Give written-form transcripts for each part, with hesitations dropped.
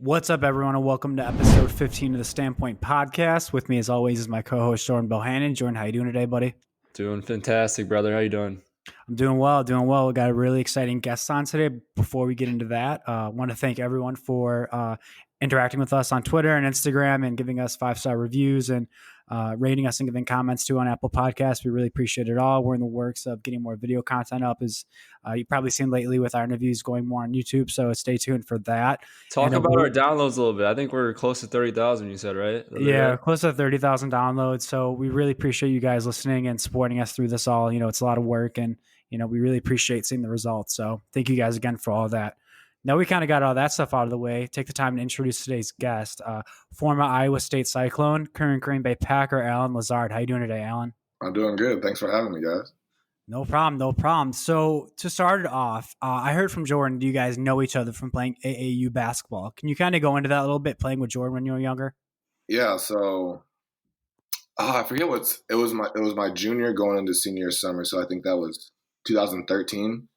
What's up, everyone, and welcome to episode 15 of the Standpoint Podcast. With me, as always, is my co-host, Jordan Bohannon. Jordan, how you doing today, buddy? Doing fantastic, brother. How you doing? I'm doing well, We got a really exciting guest on today. Before we get into that, I want to thank everyone for interacting with us on Twitter and Instagram and giving us 5-star reviews and rating us and giving comments too on Apple Podcasts. We really appreciate it all. We're in the works of getting more video content up, as you've probably seen lately with our interviews going more on YouTube. So stay tuned for that. Talk about our downloads a little bit. I think we're close to 30,000, you said, right? Yeah, close to 30,000 downloads. So we really appreciate you guys listening and supporting us through this all. It's a lot of work, and we really appreciate seeing the results. So thank you guys again for all that. Now we kind of got all that stuff out of the way. Take the time to introduce today's guest, former Iowa State Cyclone, current Green Bay Packer, Aaron Lazard. How you doing today, Alan? I'm doing good. Thanks for having me, guys. No problem. So to start it off, I heard from Jordan, you guys know each other from playing AAU basketball. Can you kind of go into that a little bit, playing with Jordan when you were younger? Yeah, so I forget it was my junior going into senior summer, so I think that was 2013.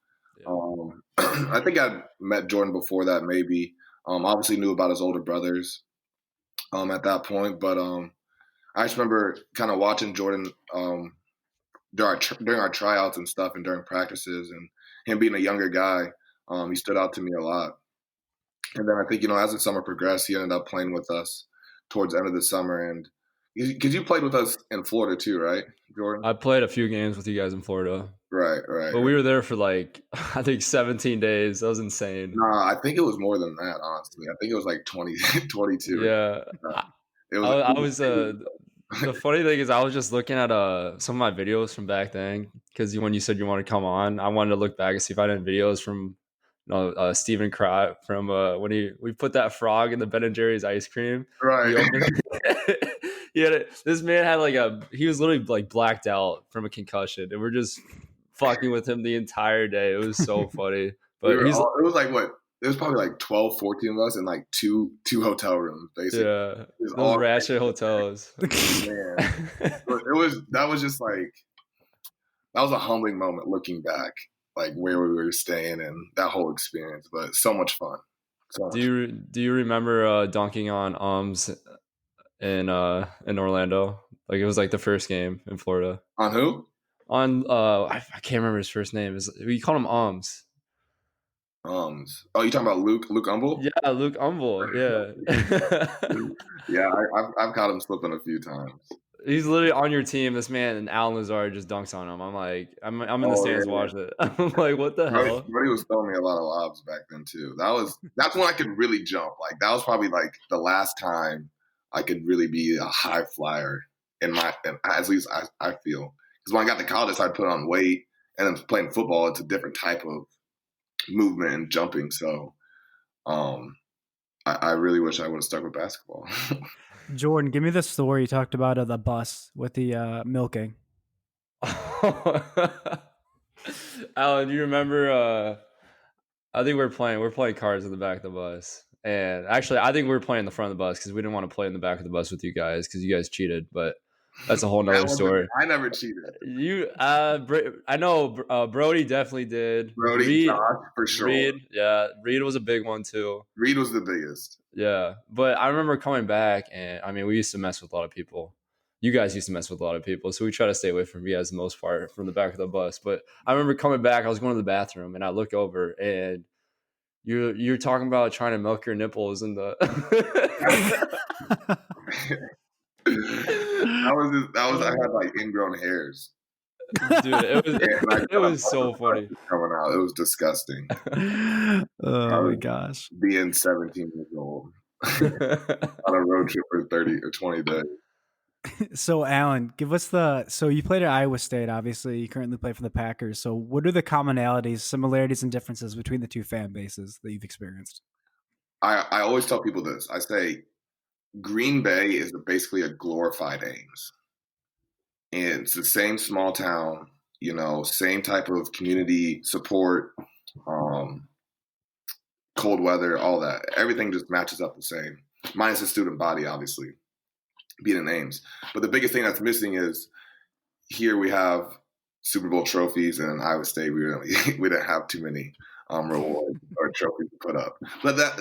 Yeah. I think I met Jordan before that, maybe. Obviously knew about his older brothers at that point, but I just remember kind of watching Jordan during our tryouts and stuff, and during practices, and him being a younger guy, he stood out to me a lot. And then I think as the summer progressed, he ended up playing with us towards the end of the summer, and because you played with us in Florida too, right, Jordan? I played a few games with you guys in Florida. Right. But we were there for I think 17 days. That was insane. Nah, I think it was more than that, honestly. I think it was like 20, 22. Yeah. The funny thing is I was just looking at some of my videos from back then, because when you said you want to come on, I wanted to look back and see if I had any videos from Stephen Crott from when we put that frog in the Ben & Jerry's ice cream. Right. This man had he was literally blacked out from a concussion, and we're just fucking with him the entire day. It was so funny. But it was it was probably 12, 14 of us in two hotel rooms, basically. Yeah, those ratchet hotels. Man, that was a humbling moment looking back, where we were staying and that whole experience. But so much fun. Do you remember dunking on Ames in Orlando? It was the first game in Florida. On who? On I can't remember his first name. We called him Ames. Oh, you talking about Luke Umble? Yeah, Luke Umble. Yeah. Yeah, I've caught him slipping a few times. He's literally on your team. This man and Alan Lazard just dunks on him. I'm in the stands watching it. I'm like, what the hell? Brody was throwing me a lot of lobs back then too. That's when I could really jump. That was probably the last time I could really be a high flyer at least I feel. Because when I got to college, I'd put on weight, and then playing football, it's a different type of movement and jumping. So I really wish I would have stuck with basketball. Jordan, give me the story you talked about of the bus with the milking. Alan, do you remember I think we're playing cards in the back of the bus. And actually, I think we were playing in the front of the bus because we didn't want to play in the back of the bus with you guys because you guys cheated. But that's a whole nother story. I never cheated. I know Brody definitely did. Josh, for sure. Reed was a big one too. Reed was the biggest. Yeah, but I remember coming back, and we used to mess with a lot of people. You guys used to mess with a lot of people, so we try to stay away from you guys the most part from the back of the bus. But I remember coming back, I was going to the bathroom, and I look over, and you're talking about trying to milk your nipples in the. I had ingrown hairs. Dude, it was so funny. Coming out, it was disgusting. Oh my gosh. Being 17 years old on a road trip for 30 or 20 days. So Alan, so you played at Iowa State, obviously. You currently play for the Packers. So what are the commonalities, similarities, and differences between the two fan bases that you've experienced? I always tell people this. I say Green Bay is basically a glorified Ames. And it's the same small town, same type of community support, cold weather, all that. Everything just matches up the same. Minus the student body, obviously, being in Ames. But the biggest thing that's missing is here we have Super Bowl trophies, and in Iowa State we didn't have too many. reward or trophy to put up. But that,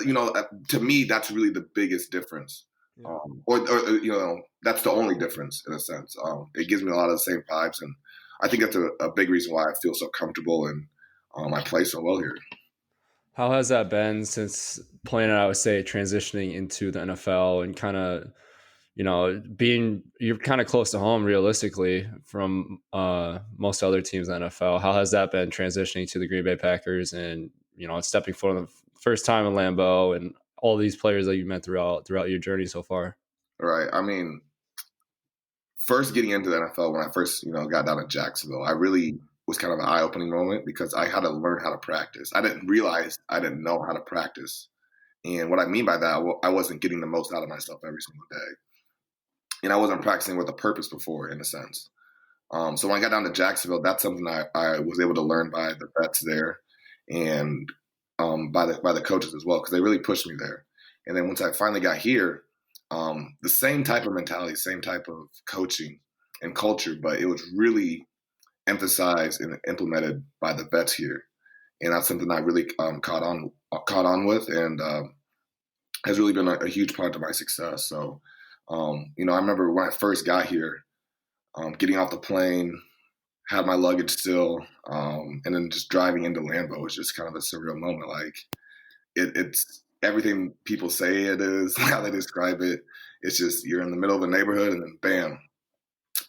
to me, that's really the biggest difference. Yeah. Or that's the only difference in a sense. It gives me a lot of the same vibes, and I think that's a big reason why I feel so comfortable and I play so well here. How has that been since playing at Iowa State, transitioning into the NFL and kind of, you're kind of close to home realistically from most other teams in the NFL. How has that been transitioning to the Green Bay Packers and, stepping for the first time in Lambeau and all these players that you met throughout your journey so far? Right. I mean, first getting into the NFL when I first, got down to Jacksonville, I really was kind of an eye-opening moment because I had to learn how to practice. I didn't realize I didn't know how to practice. And what I mean by that, I wasn't getting the most out of myself every single day. And I wasn't practicing with a purpose before, in a sense. So when I got down to Jacksonville, that's something I was able to learn by the vets there and by the coaches as well, because they really pushed me there. And then once I finally got here, the same type of mentality, same type of coaching and culture, but it was really emphasized and implemented by the vets here. And that's something I really caught on with and has really been a huge part of my success. So, I remember when I first got here, getting off the plane, had my luggage still, and then just driving into Lambeau was just kind of a surreal moment. Like it's everything people say it is, how they describe it. It's just you're in the middle of a neighborhood and then bam,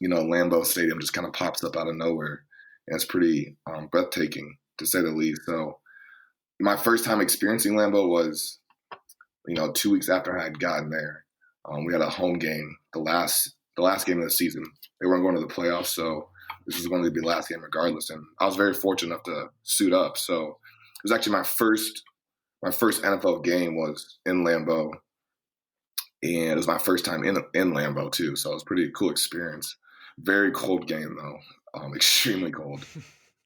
Lambeau Stadium just kind of pops up out of nowhere. And it's pretty breathtaking, to say the least. So my first time experiencing Lambeau was, 2 weeks after I had gotten there. We had a home game, the last game of the season. They weren't going to the playoffs, so this was going to be the last game regardless. And I was very fortunate enough to suit up. So it was actually my first NFL game was in Lambeau, and it was my first time in Lambeau too. So it was a pretty cool experience. Very cold game though, extremely cold.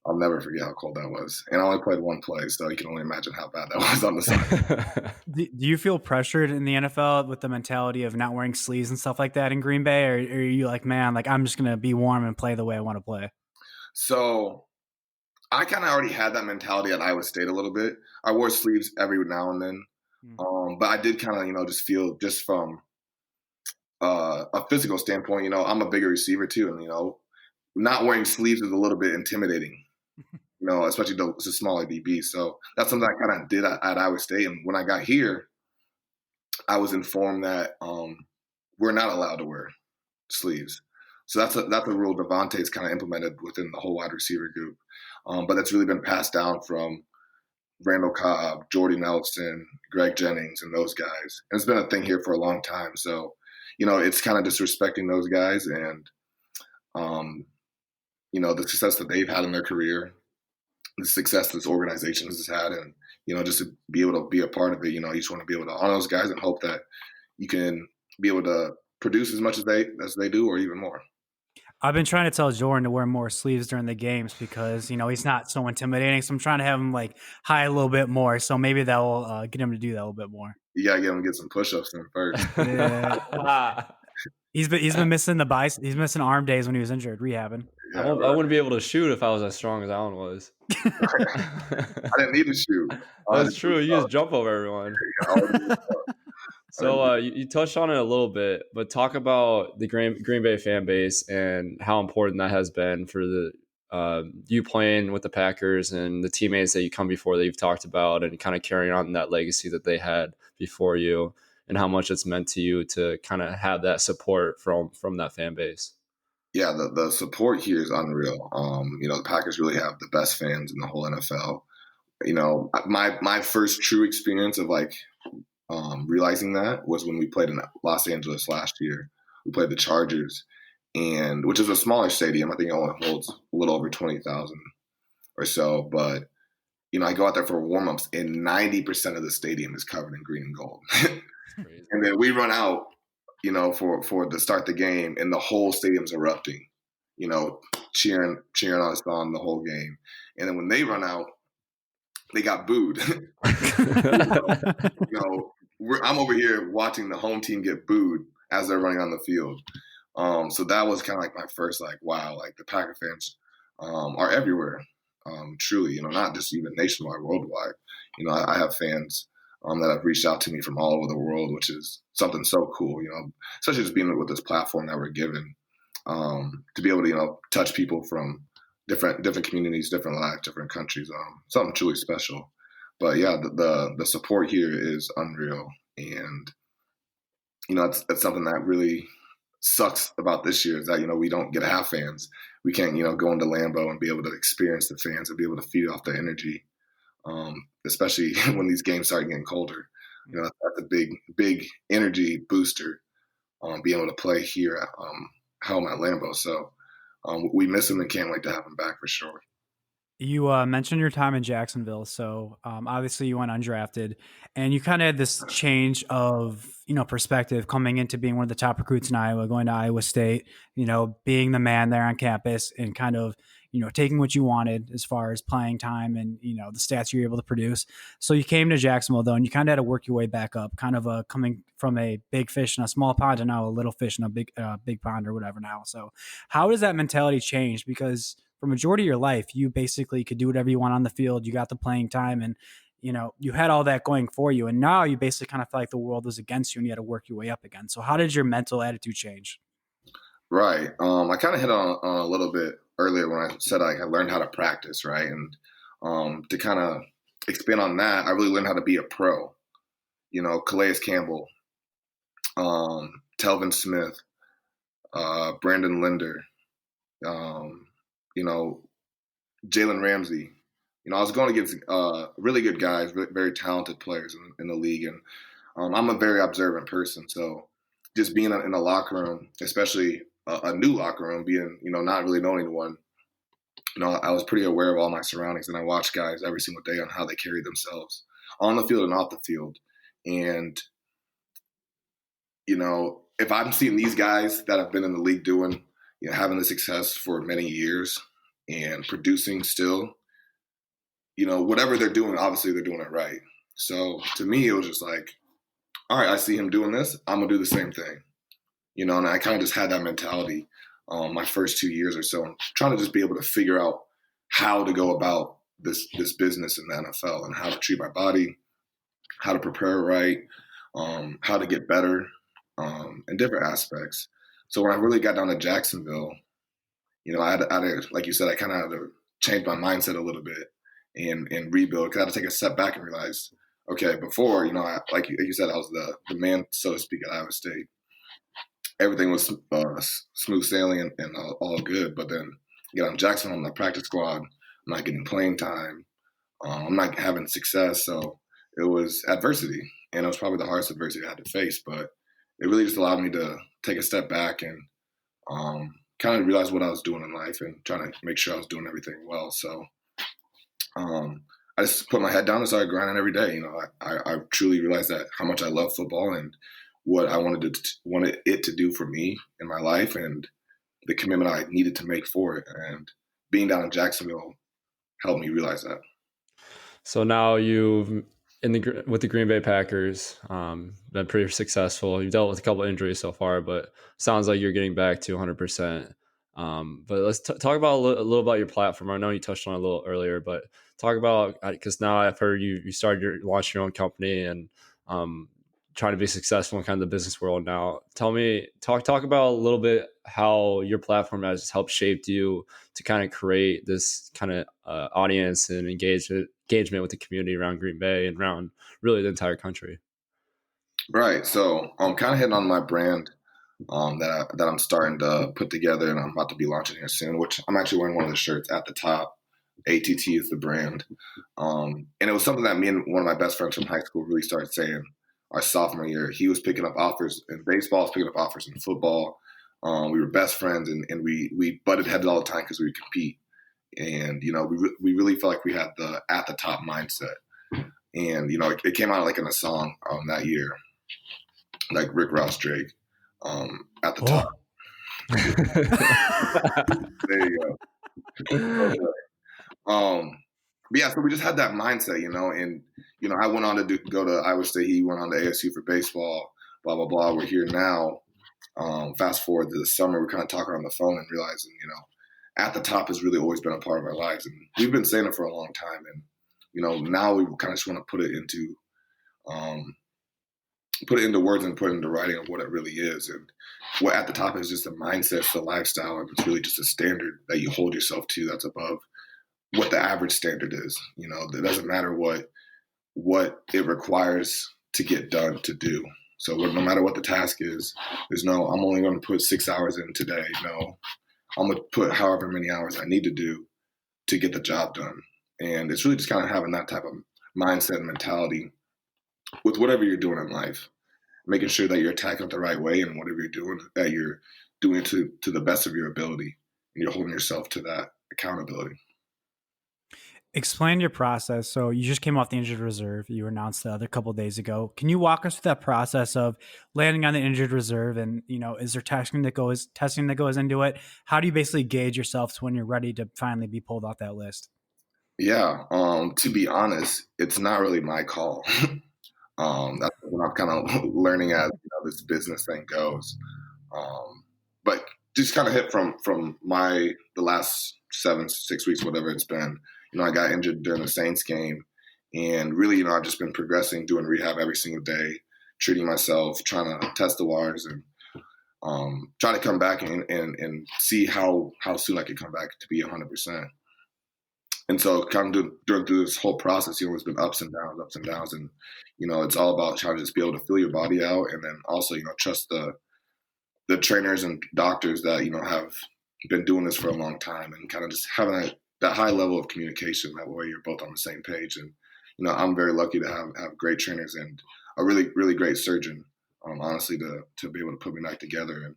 I'll never forget how cold that was. And I only played one play, so you can only imagine how bad that was on the side. Do you feel pressured in the NFL with the mentality of not wearing sleeves and stuff like that in Green Bay? Or are you like, man, like I'm just going to be warm and play the way I want to play? So I kind of already had that mentality at Iowa State a little bit. I wore sleeves every now and then. But I did kind of, just feel just from a physical standpoint, I'm a bigger receiver too. And, not wearing sleeves is a little bit intimidating. Especially though it's a smaller DB. So that's something I kind of did at Iowa State. And when I got here, I was informed that we're not allowed to wear sleeves. So that's a rule Devontae's kind of implemented within the whole wide receiver group. But that's really been passed down from Randall Cobb, Jordy Nelson, Greg Jennings, and those guys. And it's been a thing here for a long time. So, it's kind of disrespecting those guys and, the success that they've had in their career, the success this organization has had, and just to be able to be a part of it, you just want to be able to honor those guys and hope that you can be able to produce as much as they do, or even more. I've been trying to tell Jordan to wear more sleeves during the games because he's not so intimidating. So I'm trying to have him like hide a little bit more. So maybe that will get him to do that a little bit more. You gotta get him to get some push-ups in first. Yeah. He's been missing he's missing arm days when he was injured, rehabbing. Yeah, I wouldn't be able to shoot if I was as strong as Allen was. I didn't need to shoot. That's true. You just jump over everyone. So you touched on it a little bit, but talk about the Green Bay fan base and how important that has been for the you playing with the Packers and the teammates that you come before that you've talked about, and kind of carrying on that legacy that they had before you, and how much it's meant to you to kind of have that support from that fan base. Yeah, the support here is unreal. The Packers really have the best fans in the whole NFL. My first true experience of realizing that was when we played in Los Angeles last year. We played the Chargers, and which is a smaller stadium. I think it only holds a little over 20,000 or so. But I go out there for warm-ups, and 90% of the stadium is covered in green and gold. And then we run out, for to start the game, and the whole stadium's erupting, cheering us on the whole game. And then when they run out, they got booed. I'm over here watching the home team get booed as they're running on the field. So that was kind of like my first, wow, the Packer fans are everywhere. truly, not just even nationwide, worldwide. I have fans that have reached out to me from all over the world, which is something so cool, especially just being with this platform that we're given, to be able to, touch people from different communities, different lives, different countries, something truly special. But yeah, the support here is unreal. And, it's something that really sucks about this year is that, we don't get to have fans. We can't, go into Lambeau and be able to experience the fans and be able to feed off the energy, especially when these games start getting colder. That's a big energy booster, being able to play here at home at Lambeau. So we miss him and can't wait to have him back for sure. You mentioned your time in Jacksonville, so obviously you went undrafted, and you kind of had this change of perspective coming into being one of the top recruits in Iowa, going to Iowa State, being the man there on campus, and kind of taking what you wanted as far as playing time and the stats you were able to produce. So you came to Jacksonville though, and you kind of had to work your way back up, kind of coming from a big fish in a small pond to now a little fish in a big pond or whatever now. So how does that mentality change? Because for majority of your life, you basically could do whatever you want on the field. You got the playing time and, you had all that going for you. And now you basically kind of feel like the world was against you and you had to work your way up again. So how did your mental attitude change? Right. I kind of hit on a little bit earlier when I said I learned how to practice, right? And to kind of expand on that, I really learned how to be a pro. Calais Campbell, Telvin Smith, Brandon Linder, Jalen Ramsey. I was going against really good guys, very talented players in the league. And I'm a very observant person. So just being in a locker room, especially a new locker room, being, not really knowing anyone, I was pretty aware of all my surroundings. And I watched guys every single day on how they carry themselves on the field and off the field. And, if I'm seeing these guys that have been in the league doing, having the success for many years and producing still, whatever they're doing, obviously they're doing it right. So to me, it was just like, all right, I see him doing this, I'm going to do the same thing. And I kind of just had that mentality my first 2 years or so, trying to just be able to figure out how to go about this business in the NFL and how to treat my body, how to prepare right, how to get better, in different aspects. So when I really got down to Jacksonville, I had to, like you said, I kind of had to change my mindset a little bit and rebuild, because I had to take a step back and realize, okay, before, like you said, I was the man, so to speak, at Iowa State. Everything was smooth sailing and all good. But then get on Jacksonville on the practice squad, I'm not getting playing time. I'm not having success. So it was adversity. And it was probably the hardest adversity I had to face. But it really just allowed me to take a step back and kind of realize what I was doing in life and trying to make sure I was doing everything well. So I just put my head down and started grinding every day. I truly realized that how much I love football and what I wanted it to do for me in my life and the commitment I needed to make for it. And being down in Jacksonville helped me realize that. So now you've with the Green Bay Packers, been pretty successful. You've dealt with a couple of injuries so far, but sounds like you're getting back to 100%. But let's talk about a little about your platform. I know you touched on it a little earlier, but talk about, because now I've heard you started launching your own company and trying to be successful in kind of the business world now. Talk about a little bit how your platform has helped shape you to kind of create this kind of audience and engagement with the community around Green Bay and around really the entire country. Right. So I'm kind of hitting on my brand that I'm starting to put together, and I'm about to be launching here soon, which I'm actually wearing one of the shirts at the top. ATT is the brand. And it was something that me and one of my best friends from high school really started saying our sophomore year. He was picking up offers in baseball, I was picking up offers in football. We were best friends, and we butted heads all the time because we would compete. And, we really felt like we had the at the top mindset. And, it came out like in a song that year, like Rick Ross Drake, at the top. There you go. But yeah, so we just had that mindset, and, I went on to go to Iowa State. He went on to ASU for baseball, blah, blah, blah. We're here now. Fast forward to the summer, we're kind of talking on the phone and realizing, at the top has really always been a part of our lives. And we've been saying it for a long time. And, now we kind of just want to put it into words and put it into writing of what it really is. And what at the top is just a mindset, it's a lifestyle, and it's really just a standard that you hold yourself to that's above what the average standard is. It doesn't matter what it requires to get done to do. So no matter what the task is, there's no, I'm only going to put 6 hours in today. No, I'm going to put however many hours I need to do to get the job done. And it's really just kind of having that type of mindset and mentality with whatever you're doing in life, making sure that you're attacking it the right way, and whatever you're doing, that you're doing it to the best of your ability, and you're holding yourself to that accountability. Explain your process. So you just came off the injured reserve. You announced the other couple of days ago. Can you walk us through that process of landing on the injured reserve? And, is there testing that goes into it? How do you basically gauge yourself to when you're ready to finally be pulled off that list? Yeah. To be honest, it's not really my call. That's what I'm kind of learning as this business thing goes. But just kind of hit from the last 6 weeks, whatever it's been. I got injured during the Saints game, and really, I've just been progressing, doing rehab every single day, treating myself, trying to test the waters, and trying to come back and see how soon I could come back to be 100%. And so kind of during this whole process, it's been ups and downs. And, it's all about trying to just be able to feel your body out, and then also, trust the trainers and doctors that, have been doing this for a long time, and kind of just having that high level of communication. That way you're both on the same page. And, I'm very lucky to have great trainers and a really, really great surgeon, honestly, to be able to put me back together.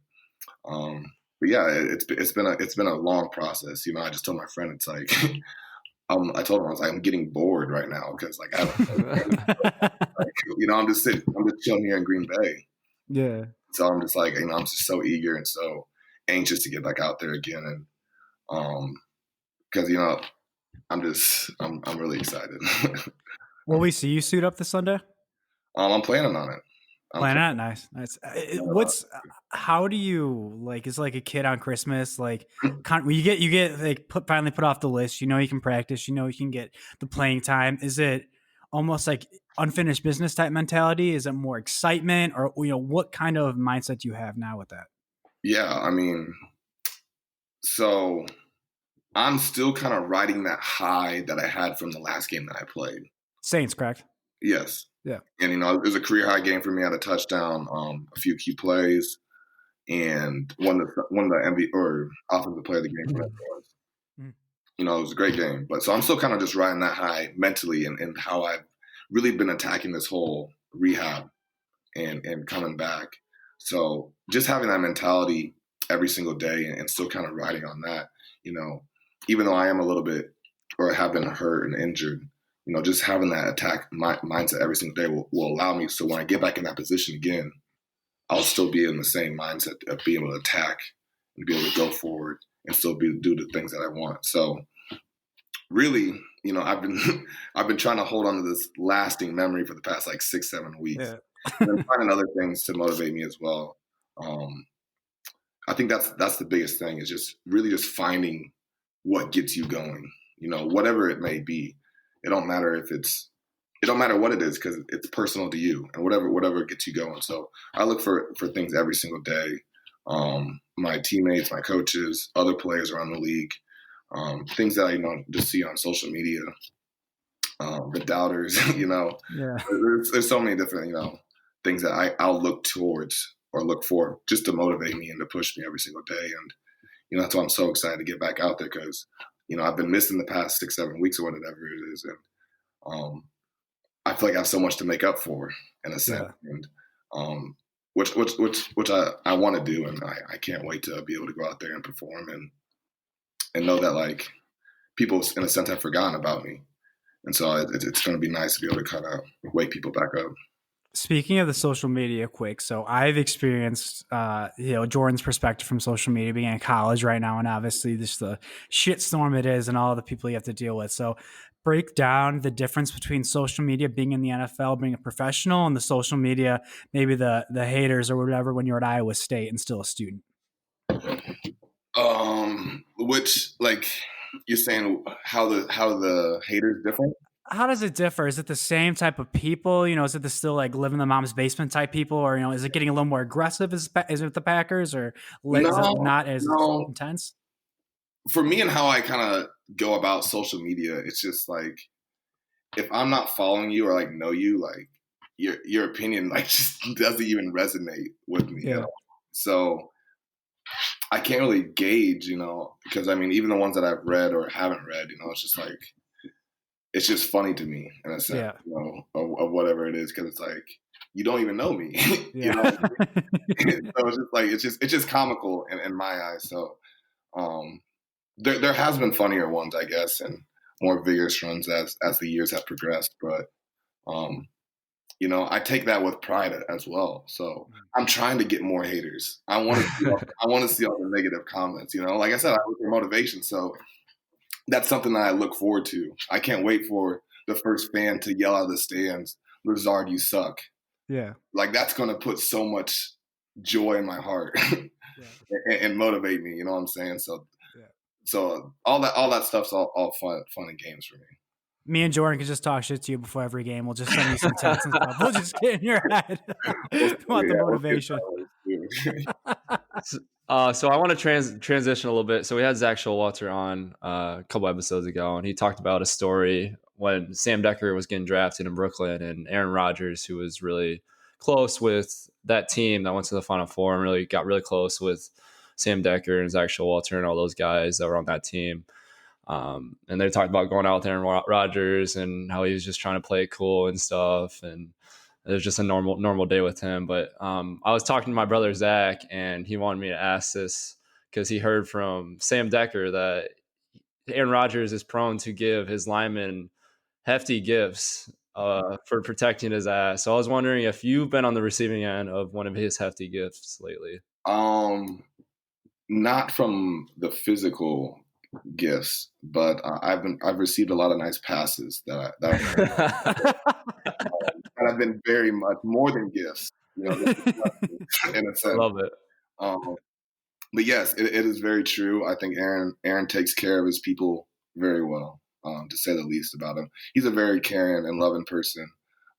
And, but yeah, it's been a long process. I just told my friend, it's like, I told him, I was like, I'm getting bored right now because I I'm just chilling here in Green Bay. Yeah. So I'm just like, I'm just so eager and so anxious to get back out there again. And, because, I'm really excited. Will we see you suit up this Sunday? I'm planning on it. Nice. How do you it's like a kid on Christmas, when you get finally put off the list, you can practice, you can get the playing time. Is it almost like unfinished business type mentality? Is it more excitement, or, what kind of mindset do you have now with that? Yeah. So I'm still kind of riding that high that I had from the last game that I played. Saints, correct? Yes. Yeah. And, it was a career high game for me. I had a touchdown, a few key plays, and won the MVP or offensive player of the game. It was a great game. But so I'm still kind of just riding that high mentally, and how I've really been attacking this whole rehab and coming back. So just having that mentality every single day and still kind of riding on that, even though I am a little bit, or have been hurt and injured, just having that attack mindset every single day will allow me. So when I get back in that position again, I'll still be in the same mindset of being able to attack and be able to go forward and still do the things that I want. So really, I've been trying to hold on to this lasting memory for the past 6-7 weeks. Yeah. And finding other things to motivate me as well. I think that's the biggest thing, is just really just finding what gets you going, whatever it may be. It don't matter what it is, because it's personal to you, and whatever gets you going. So I look for things every single day. My teammates, my coaches, other players around the league, things that I just see on social media, the doubters, Yeah. There's so many different, things that I'll look towards or look for just to motivate me and to push me every single day. And, that's why I'm so excited to get back out there, because, I've been missing the past 6-7 weeks or whatever it is. And I feel like I have so much to make up for, in a sense. Yeah. And which I want to do. And I can't wait to be able to go out there and perform and know that people in a sense have forgotten about me. And so it's going to be nice to be able to kind of wake people back up. Speaking of the social media quick, so I've experienced, Jordan's perspective from social media being in college right now, and obviously just the shitstorm it is and all the people you have to deal with. So break down the difference between social media being in the NFL, being a professional, and the social media, maybe the haters or whatever, when you're at Iowa State and still a student. Which, like, you're saying how the haters different? How does it differ? Is it the same type of people? You know, is it the still like live in the mom's basement type people, or you know, is it getting a little more aggressive? Is it the Packers, or is it No, not as no. intense? For me and how I kind of go about social media, it's just like if I'm not following you or like know you, like your opinion like just doesn't even resonate with me. Yeah. So I can't really gauge, because I mean, even the ones that I've read or haven't read, it's just like it's just funny to me in a sense, of whatever it is, because it's like you don't even know me, Yeah. So it's just like it's just comical in my eyes. So there has been funnier ones, I guess, and more vigorous runs as the years have progressed. But I take that with pride as well. So I'm trying to get more haters. I want to see all the negative comments. Like I said, I look for motivation. So that's something that I look forward to. I can't wait for the first fan to yell out of the stands, "Lazard, you suck." Yeah. Like that's going to put so much joy in my heart and motivate me. You know what I'm saying? So. Yeah. So all that stuff's all fun and games for me. Me and Jordan could just talk shit to you before every game. We'll just send you some texts and stuff. We'll just get in your head. Want the motivation. So I want to transition a little bit. So we had Zach Showalter on a couple episodes ago, and he talked about a story when Sam Decker was getting drafted in Brooklyn, and Aaron Rodgers, who was really close with that team that went to the Final Four and really got really close with Sam Decker and Zach Showalter and all those guys that were on that team. And they talked about going out with Aaron Rodgers and how he was just trying to play it cool and stuff. And it was just a normal day with him. But I was talking to my brother, Zach, and he wanted me to ask this because he heard from Sam Decker that Aaron Rodgers is prone to give his linemen hefty gifts for protecting his ass. So I was wondering if you've been on the receiving end of one of his hefty gifts lately. Not from the physical gifts, but I've received a lot of nice passes that have been very much more than gifts, in a sense. Love it. But yes, it is very true. I think Aaron takes care of his people very well, to say the least about him. He's a very caring and loving person,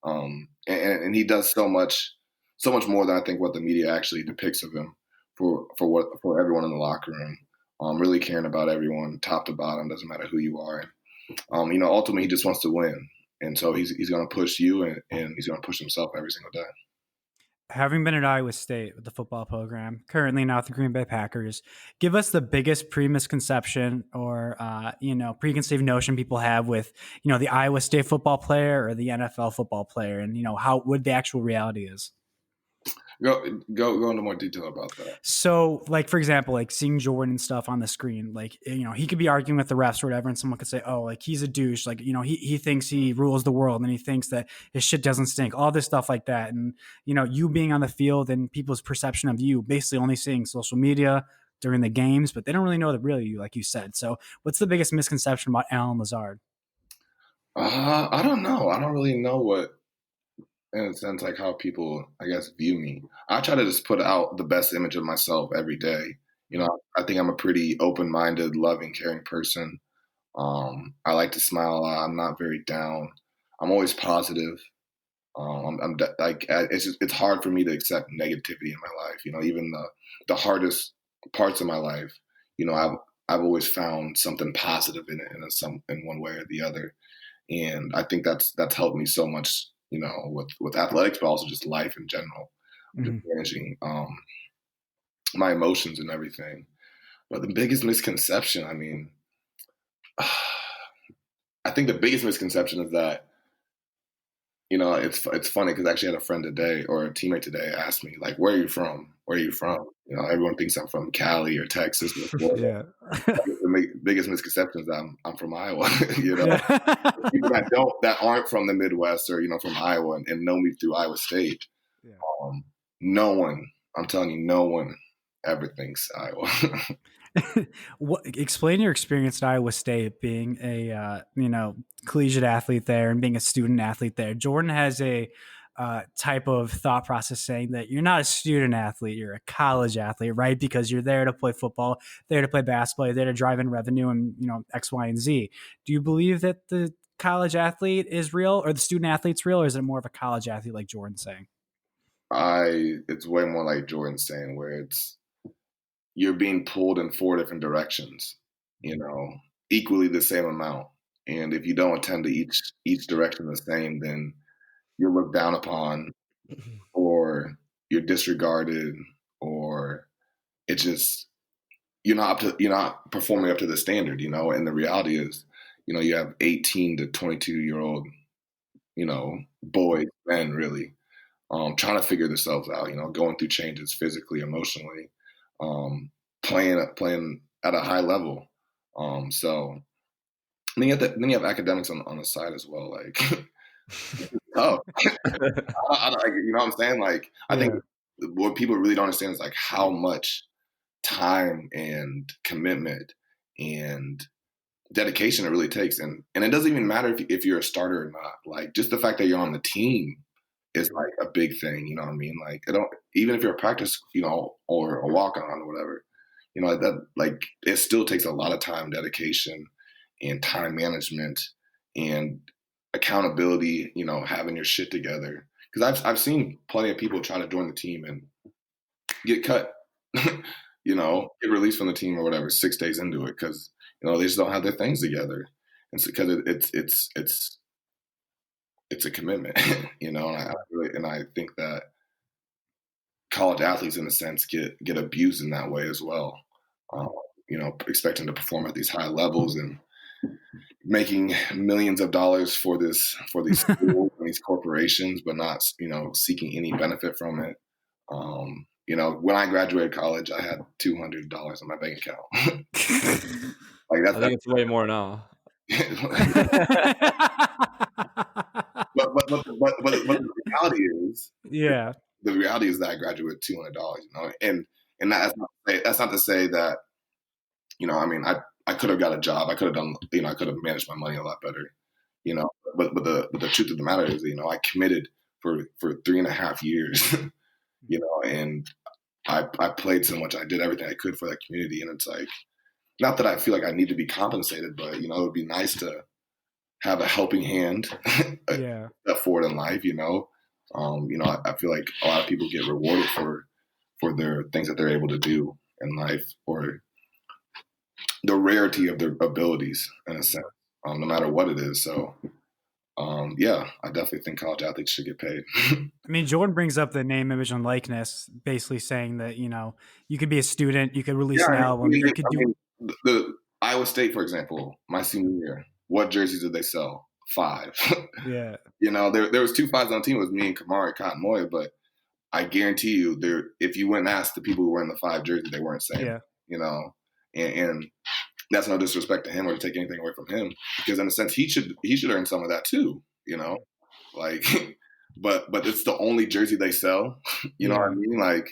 and he does so much more than I think what the media actually depicts of him for everyone in the locker room. Really caring about everyone, top to bottom, doesn't matter who you are. And, ultimately he just wants to win. And so he's going to push you and he's going to push himself every single day. Having been at Iowa State with the football program, currently now with the Green Bay Packers, give us the biggest misconception or, preconceived notion people have with, the Iowa State football player or the NFL football player and, what the actual reality is. Go into more detail about that. So, like, for example, like seeing Jordan and stuff on the screen, like, he could be arguing with the refs or whatever, and someone could say, oh, like, he's a douche. Like, he thinks he rules the world and he thinks that his shit doesn't stink, all this stuff like that. And, you being on the field and people's perception of you, basically only seeing social media during the games, but they don't really know the real you, like you said. So what's the biggest misconception about Allen Lazard? I don't know. I don't really know what, in a sense, like how people, I guess, view me. I try to just put out the best image of myself every day. I think I'm a pretty open-minded, loving, caring person. I like to smile a lot. I'm not very down. I'm always positive. It's hard for me to accept negativity in my life. Even the hardest parts of my life, I've always found something positive in it in one way or the other. And I think that's helped me so much, with athletics, but also just life in general, just managing my emotions and everything. But the biggest misconception, I mean, I think the biggest misconception is that, it's funny because I actually had a friend today or a teammate today asked me, like, where are you from? Where are you from? Everyone thinks I'm from Cali or Texas. Yeah. The biggest misconception is that I'm from Iowa. People that aren't from the Midwest or from Iowa and know me through Iowa State. Yeah. No one, I'm telling you, no one ever thinks Iowa. Explain your experience at Iowa State, being a collegiate athlete there and being a student athlete there. Jordan has a type of thought process saying that you're not a student athlete, you're a college athlete, right? Because you're there to play football, there to play basketball, you're there to drive in revenue and, X, Y, and Z. Do you believe that the college athlete is real or the student athlete's real, or is it more of a college athlete like Jordan's saying? It's way more like Jordan's saying, where you're being pulled in 4 different directions, equally the same amount. And if you don't attend to each direction the same, then you're looked down upon, or you're disregarded, or it's just you're not performing up to the standard, And the reality is, you have 18 to 22-year-old, boys, men, really, trying to figure themselves out, going through changes physically, emotionally, playing at a high level. So then you have academics on the side as well, like. Oh, you know what I'm saying? Like, I think what people really don't understand is like how much time and commitment and dedication it really takes, and it doesn't even matter if you're a starter or not. Like, just the fact that you're on the team is like a big thing. You know what I mean? Like, even if you're a practice, or a walk on or whatever, that, like, it still takes a lot of time, dedication, and time management and accountability, having your shit together. Because I've seen plenty of people try to join the team and get cut, get released from the team or whatever 6 days into it because they just don't have their things together. And so, because it's a commitment, and I think that college athletes, in a sense, get abused in that way as well. Expecting to perform at these high levels and making millions of dollars for these schools and these corporations, but not, seeking any benefit from it. When I graduated college, I had $200 in my bank account. Like, I think it's way more now. but the reality is, that I graduated with $200, and that's not to say that, I could have got a job. I could have done, I could have managed my money a lot better, but the truth of the matter is, I committed for 3.5 years, and I played so much. I did everything I could for that community. And it's like, not that I feel like I need to be compensated, but, it would be nice to have a helping hand step forward in life, I feel like a lot of people get rewarded for their things that they're able to do in life, or the rarity of their abilities, in a sense, no matter what it is. So, I definitely think college athletes should get paid. I mean, Jordan brings up the name, image, and likeness, basically saying that, you could be a student, you could release an album, you could do. The Iowa State, for example, my senior year, what jerseys did they sell? 5. Yeah. There was 2 5s on the team. It was me and Kamari Cotton Moya, but I guarantee you, if you went and asked the people who were in the 5 jerseys, they weren't saying, and that's no disrespect to him or to take anything away from him, because in a sense he should earn some of that too, like, but it's the only jersey they sell. You know what I mean? Like,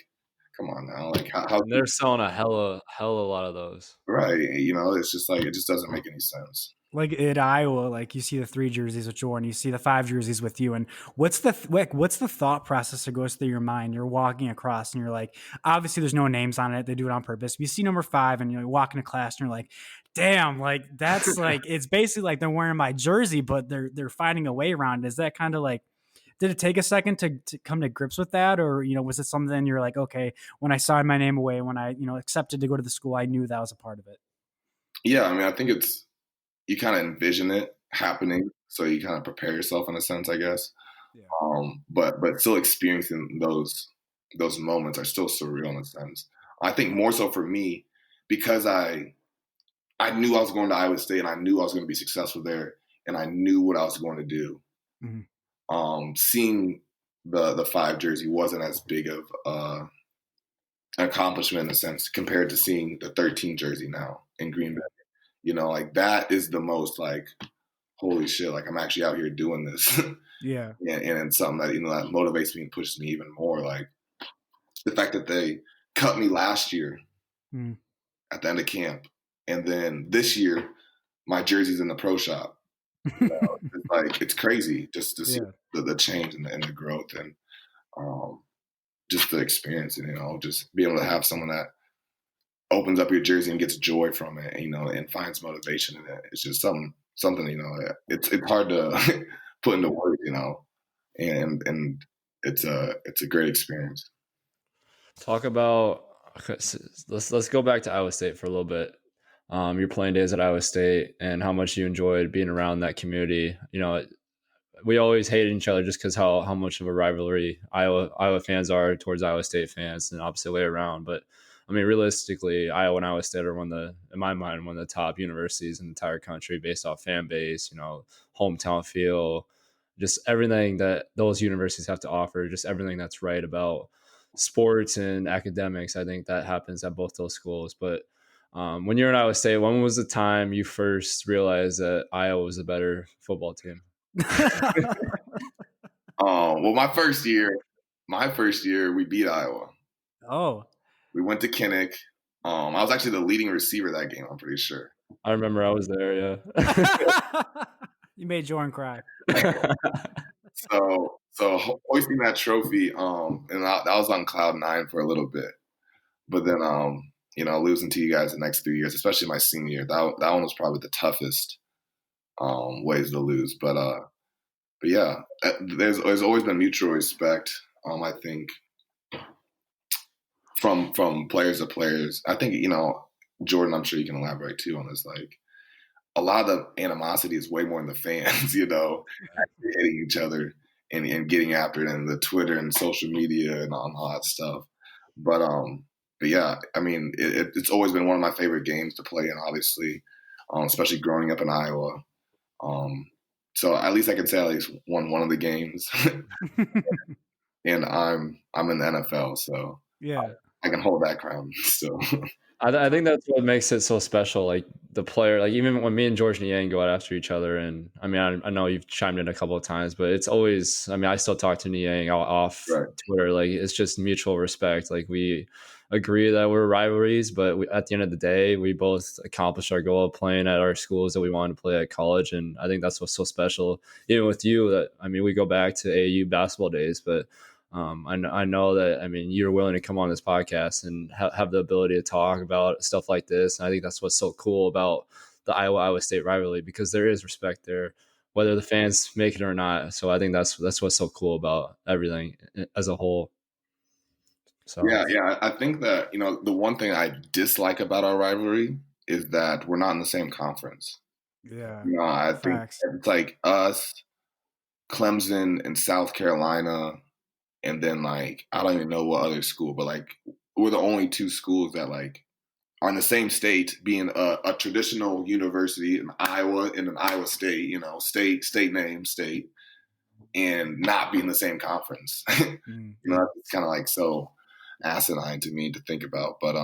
come on now, like how they're selling a hella lot of those, right? It's just like, it just doesn't make any sense. Like at Iowa, like you see the 3 jerseys with Jordan, you see the 5 jerseys with you, and what's the thought process that goes through your mind? You're walking across, and you're like, obviously there's no names on it; they do it on purpose. You see number 5, and you're walking to class, and you're like, damn, like that's like, it's basically like they're wearing my jersey, but they're finding a way around it. Is that kind of like, did it take a second to come to grips with that, or was it something you're like, okay, when I signed my name away, when I accepted to go to the school, I knew that was a part of it? Yeah, I mean, I think you kind of envision it happening, so you kind of prepare yourself in a sense, I guess. Yeah. But still experiencing those moments are still surreal in a sense. I think more so for me, because I knew I was going to Iowa State, and I knew I was going to be successful there, and I knew what I was going to do. Mm-hmm. Seeing the 5 jersey wasn't as big of an accomplishment in a sense compared to seeing the 13 jersey now in Green Bay. Like, that is the most, like, holy shit, like, I'm actually out here doing this. Yeah. and it's something that, that motivates me and pushes me even more. Like, the fact that they cut me last year at the end of camp, and then this year, my jersey's in the pro shop. It's like it's crazy just to see Yeah. the change and the growth and just the experience and just being able to have someone that opens up your jersey and gets joy from it, and finds motivation in it. It's just something it's hard to put into words, and it's a great experience. Talk about let's go back to Iowa State for a little bit. Your playing days at Iowa State and how much you enjoyed being around that community. We always hated each other just because how much of a rivalry Iowa fans are towards Iowa State fans, and opposite way around. But I mean, realistically, Iowa and Iowa State are in my mind, one of the top universities in the entire country based off fan base, hometown feel, just everything that those universities have to offer, just everything that's right about sports and academics. I think that happens at both those schools. But when you're in Iowa State, when was the time you first realized that Iowa was a better football team? Well, my first year, we beat Iowa. Oh, we went to Kinnick. I was actually the leading receiver that game. I'm pretty sure. I remember I was there. Yeah. You made Jordan cry. So hoisting that trophy, and that was on cloud 9 for a little bit, but then losing to you guys the next 3 years, especially my senior year, that one was probably the toughest ways to lose. But yeah, there's always been mutual respect. I think from players to players. I think Jordan, I'm sure you can elaborate too on this. Like a lot of the animosity is way more in the fans, actually hitting each other and getting after it, and the Twitter and social media and all that stuff. But yeah, I mean, it's always been one of my favorite games to play in, obviously, especially growing up in Iowa. So at least I can say I at least won one of the games, and I'm in the NFL, so yeah, I can hold that crown still. I think that's what makes it so special. Like the player, like even when me and George Niang go out after each other, and I mean, I know you've chimed in a couple of times, but it's always, I mean, I still talk to Niang off Right. Twitter. Like it's just mutual respect. Like we agree that we're rivalries, but at the end of the day, we both accomplished our goal of playing at our schools that we wanted to play at college. And I think that's what's so special. Even with you, that I mean, we go back to AAU basketball days, but I know that, I mean, you're willing to come on this podcast and have the ability to talk about stuff like this. And I think that's what's so cool about the Iowa State rivalry, because there is respect there, whether the fans make it or not. So I think that's what's so cool about everything as a whole. So Yeah. I think that, the one thing I dislike about our rivalry is that we're not in the same conference. Yeah. I think it's like us, Clemson, and South Carolina. And then, like, I don't even know what other school, but, like, we're the only two schools that, like, are in the same state, being a traditional university in Iowa and an Iowa State, state name, state, and not be in the same conference. It's kind of, like, so asinine to me to think about. But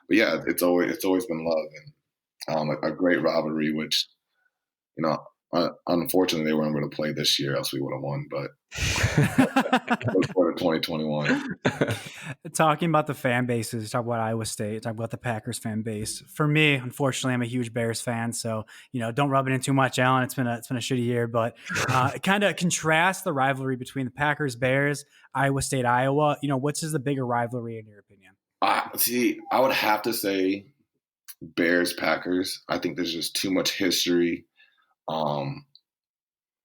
yeah, it's always been love and a great rivalry, which, unfortunately, they weren't able to play this year, else we would have won. But look forward to 2021. Talking about the fan bases, talk about Iowa State, talk about the Packers fan base. For me, unfortunately, I'm a huge Bears fan, so don't rub it in too much, Alan. It's been a shitty year, but it kind of contrasts the rivalry between the Packers, Bears, Iowa State, Iowa. Which is the bigger rivalry in your opinion? I would have to say Bears, Packers. I think there's just too much history.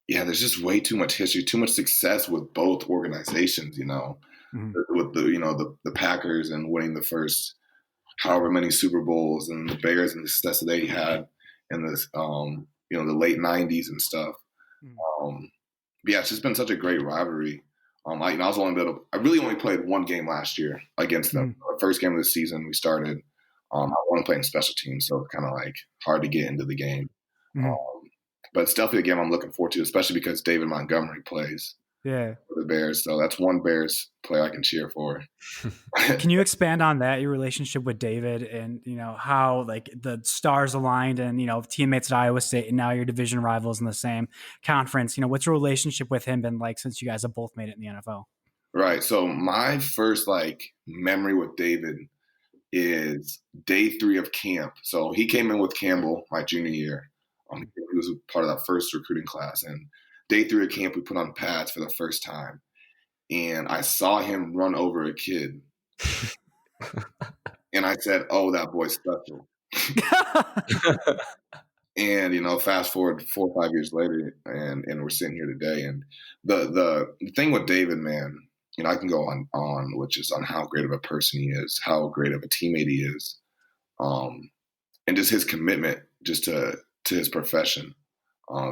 Yeah, there's just way too much history, too much success with both organizations, with the Packers and winning the first however many Super Bowls, and the Bears and the success that they had in this, the late 90s and stuff. Yeah, it's just been such a great rivalry. I really only played one game last year against them. The first game of the season we started. I want to play in special teams, so it's kind of like hard to get into the game. But it's definitely a game I'm looking forward to, especially because David Montgomery plays for the Bears. So that's one Bears player I can cheer for. Can you expand on that, your relationship with David, and how like the stars aligned, and teammates at Iowa State, and now your division rivals in the same conference? What's your relationship with him been like since you guys have both made it in the NFL? Right. So my first memory with David is day 3 of camp. So he came in with Campbell my junior year. He was a part of that first recruiting class. And day 3 of camp, we put on pads for the first time. And I saw him run over a kid. And I said, oh, that boy's special. And, fast forward 4 or 5 years later, and we're sitting here today. And the thing with David, man, I can go on, which is on how great of a person he is, how great of a teammate he is, and just his commitment just to his profession.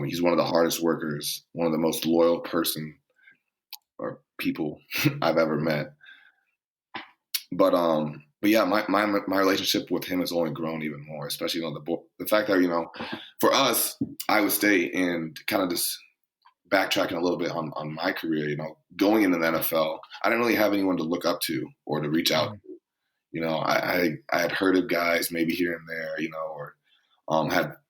He's one of the hardest workers, one of the most loyal or people I've ever met. But yeah, my relationship with him has only grown even more, especially the fact that for us, Iowa State, and kind of just backtracking a little bit on my career, going into the NFL, I didn't really have anyone to look up to or to reach out to. I had heard of guys maybe here and there, or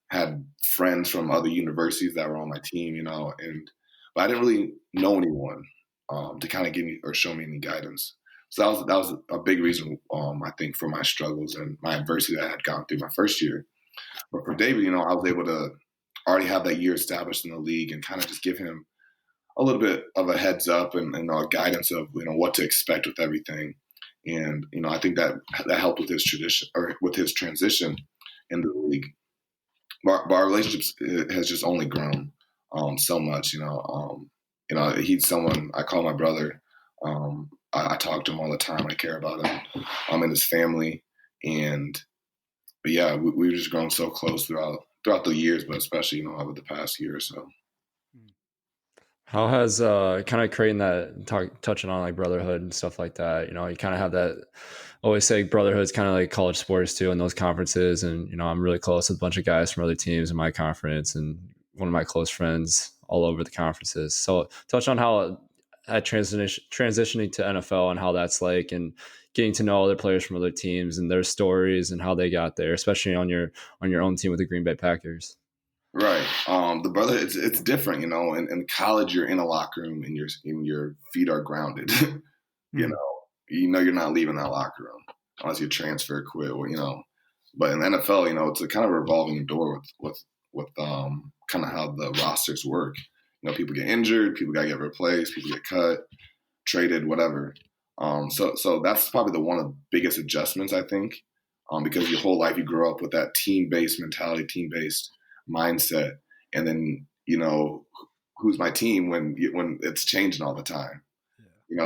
had friends from other universities that were on my team, but I didn't really know anyone to kind of give me or show me any guidance. So that was a big reason, I think, for my struggles and my adversity that I had gone through my first year. But for David, I was able to already have that year established in the league and kind of just give him a little bit of a heads up and a guidance of what to expect with everything. And I think that helped with his tradition or with his transition in the league. But our relationships has just only grown so much. He's someone I call my brother. I talk to him all the time. I care about him. And his family. But yeah, we've just grown so close throughout the years, but especially over the past year or so. How has kind of creating that, touching on like brotherhood and stuff like that, you kind of have that, always say brotherhood is kind of like college sports too in those conferences. And, I'm really close with a bunch of guys from other teams in my conference and one of my close friends all over the conferences. So touch on how that transitioning to NFL and how that's like, and getting to know other players from other teams and their stories and how they got there, especially on your own team with the Green Bay Packers. Right. The brother, it's different, in college, you're in a locker room and your feet are grounded, you're not leaving that locker room unless you transfer, quit, or, but in the NFL, it's a kind of revolving door with kind of how the rosters work. People get injured, people got to get replaced, people get cut, traded, whatever. So that's probably one of the biggest adjustments, I think, because your whole life you grow up with that team-based mentality, team-based mindset, and then who's my team when it's changing all the time.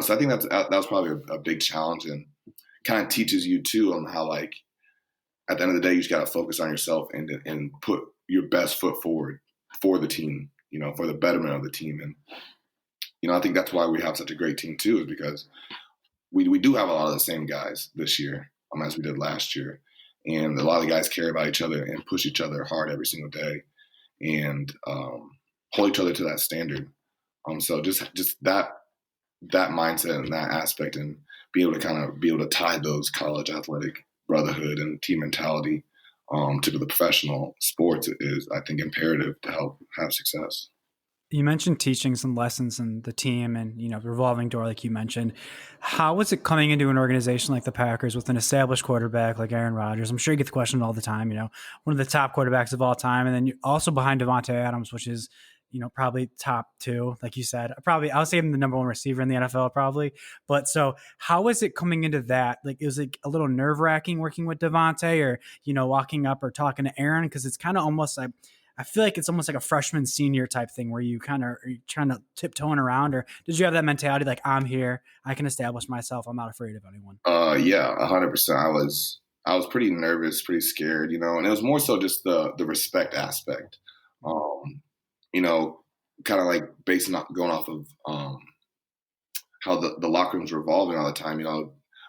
So I think that was probably a big challenge, and kind of teaches you too on how, like, at the end of the day, you just got to focus on yourself and put your best foot forward for the team, for the betterment of the team. And I think that's why we have such a great team too, is because we do have a lot of the same guys this year as we did last year. And a lot of the guys care about each other and push each other hard every single day, and hold each other to that standard. So just that mindset and that aspect, and be able to tie those college athletic brotherhood and team mentality to the professional sports is, I think, imperative to help have success. You mentioned teaching some lessons in the team and, revolving door, like you mentioned. How was it coming into an organization like the Packers with an established quarterback like Aaron Rodgers? I'm sure you get the question all the time, one of the top quarterbacks of all time. And then you're also behind Davante Adams, which is, probably top 2, like you said. I'll say him the number 1 receiver in the NFL, probably. But so how was it coming into that? Like, it was like a little nerve-wracking working with Davante, or, walking up or talking to Aaron? Because it's kind of almost like, I feel like it's almost like a freshman senior type thing where you kind of are trying to tiptoeing around, or did you have that mentality like, I'm here, I can establish myself, I'm not afraid of anyone? Yeah, 100%. I was pretty nervous, pretty scared, and it was more so just the respect aspect, kind of like going off of how the locker room's revolving all the time.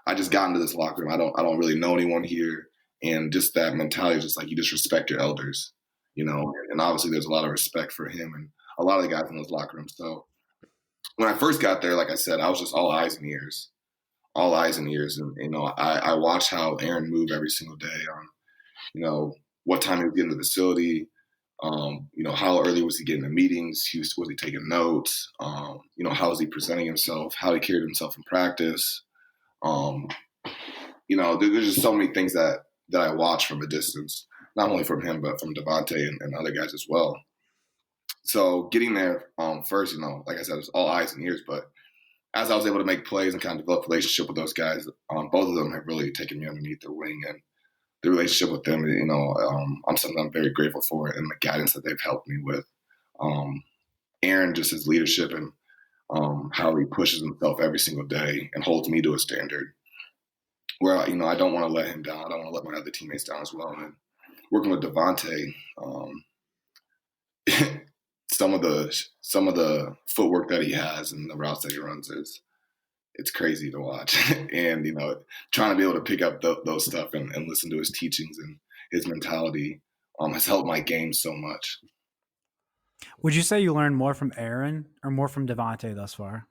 I just got into this locker room. I don't really know anyone here, and just that mentality is just like, you just respect your elders. And obviously there's a lot of respect for him and a lot of the guys in those locker rooms. So when I first got there, like I said, I was just all eyes and ears. And, I watched how Aaron moved every single day on, what time he was getting to the facility, how early was he getting to meetings, was he taking notes, how was he presenting himself, how he carried himself in practice. There's just so many things that I watch from a distance. not only from him but from Devontae and other guys as well. So getting there first, you know, like I said, it was all eyes and ears. But as I was able to make plays and kind of develop a relationship with those guys, both of them have really taken me underneath their wing, and the relationship with them, you know, I'm something I'm very grateful for, and the guidance that they've helped me with. Aaron, just his leadership and how he pushes himself every single day and holds me to a standard where, you know, I don't want to let him down. I don't want to let my other teammates down as well. And working with Devontae, some of the footwork that he has and the routes that he runs it's crazy to watch. And, you know, trying to be able to pick up those stuff and listen to his teachings and his mentality has helped my game so much. Would you say you learned more from Aaron or more from Devontae thus far?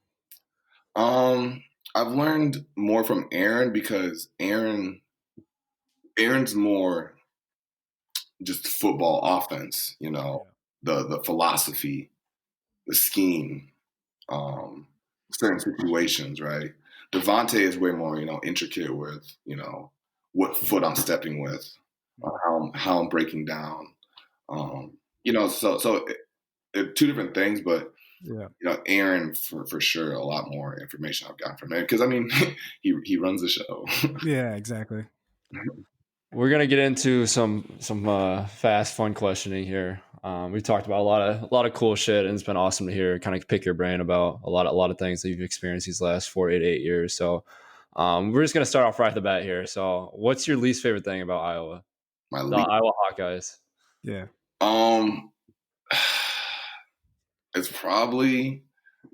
I've learned more from Aaron because Aaron's more just football offense, you know, the philosophy, the scheme, certain situations, right? Devontae is way more, you know, intricate with, you know, what foot I'm stepping with, how I'm breaking down. You know, so two different things, but you know, Aaron for sure, a lot more information I've gotten from him because I mean, he runs the show. Yeah, exactly. We're gonna get into some fast, fun questioning here. We've talked about a lot of cool shit, and it's been awesome to hear, kind of pick your brain about a lot of things that you've experienced these last 4 to 8 years. So, we're just gonna start off right at the bat here. So, what's your least favorite thing about Iowa? Iowa Hawkeyes. Yeah. It's probably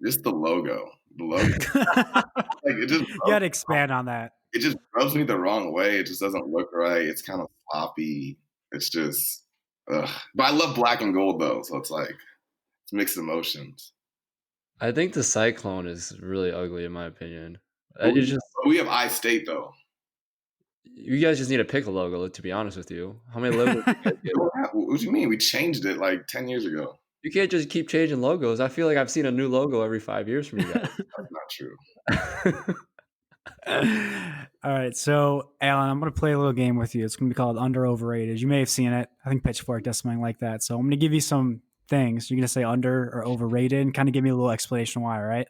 just the logo. The logo, like it just. You got to expand on that. It just rubs me the wrong way. It just doesn't look right. It's kind of sloppy. It's just, but I love black and gold though, so it's like it's mixed emotions. I think the Cyclone is really ugly in my opinion. We have I State though. You guys just need to pick a logo. To be honest with you, how many logos? What do you mean? We changed it like 10 years ago. You can't just keep changing logos. I feel like I've seen a new logo every 5 years from you guys. That's not true. All right, so Alan, I'm going to play a little game with you. It's going to be called Under Overrated. You may have seen it. I think Pitchfork does something like that. So I'm going to give you some things. You're going to say under or overrated and kind of give me a little explanation why, all right?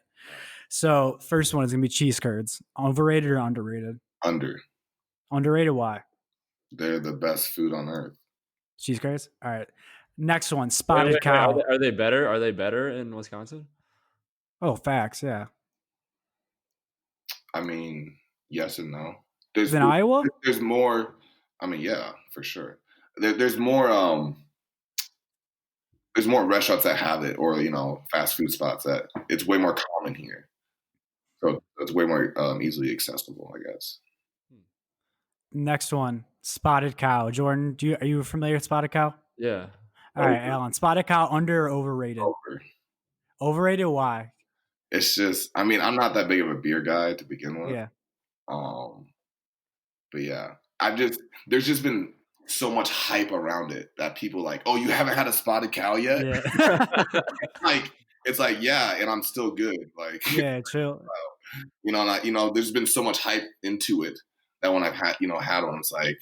So first one is going to be cheese curds. Overrated or underrated? Under. Underrated, why? They're the best food on earth. Cheese curds? All right. Next one, spotted cow. Are they better? Are they better in Wisconsin? Oh, facts, yeah. I mean, yes and no. Than Iowa? There's more. I mean, yeah, for sure. There's more restaurants that have it, or, you know, fast food spots that it's way more common here. So it's way more easily accessible, I guess. Next one, spotted cow. Jordan, are you familiar with spotted cow? Yeah. All right, Alan. Spotted cow, under or overrated? Over. Overrated, why? It's just, I mean, I'm not that big of a beer guy to begin with. Yeah. But yeah, there's just been so much hype around it that people like, oh, you haven't had a spotted cow yet? Yeah. it's like, yeah, and I'm still good. Like, yeah, chill. There's been so much hype into it that when I've had one, it's like,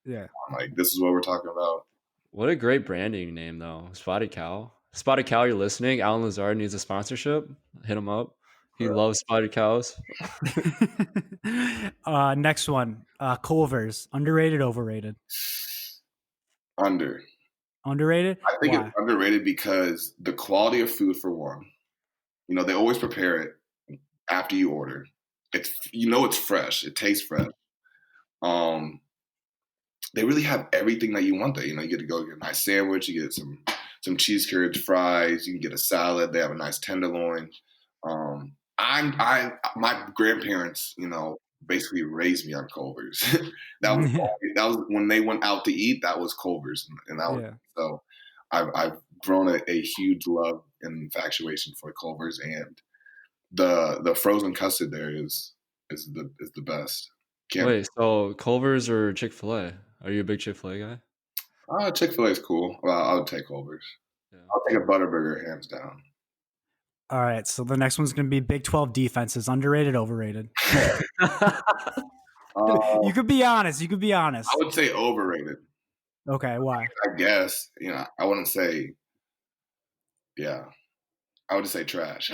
yeah, I'm like, this is what we're talking about. What a great branding name, though. Spotted Cow. Spotted Cow, you're listening. Alan Lazard needs a sponsorship. Hit him up. He loves spotted cows. Next one, Culver's. Underrated, overrated? Under. Underrated? I think it's underrated because the quality of food, for one, they always prepare it after you order. It's fresh. It tastes fresh. They really have everything that you want there. You get to go get a nice sandwich. You get some cheese curds, fries. You can get a salad. They have a nice tenderloin. My grandparents, basically raised me on Culver's. that was when they went out to eat. That was Culver's, and that was so. I've grown a huge love and infatuation for Culver's, and the frozen custard there is the best. Wait, so Culver's or Chick-fil-A? Are you a big Chick-fil-A guy? Chick-fil-A is cool. Well, I would take Culver's. Yeah. I'll take a Butterburger hands down. All right, so the next one's going to be Big 12 defenses. Underrated, overrated? You could be honest. I would say overrated. Okay, why? I guess, I wouldn't say, yeah, I would just say trash.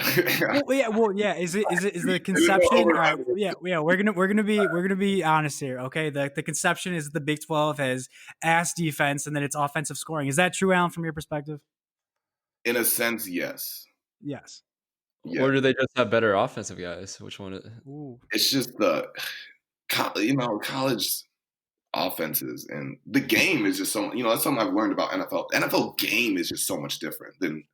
Well, yeah. Is the Is conception? All right, it yeah. We're gonna be honest here. Okay, the conception is the Big 12 has ass defense and then it's offensive scoring. Is that true, Alan, from your perspective? In a sense, yes. Yes. Yeah. Or do they just have better offensive guys? Which one? Ooh. It's just college offenses and the game is just so, that's something I've learned about NFL. The NFL game is just so much different than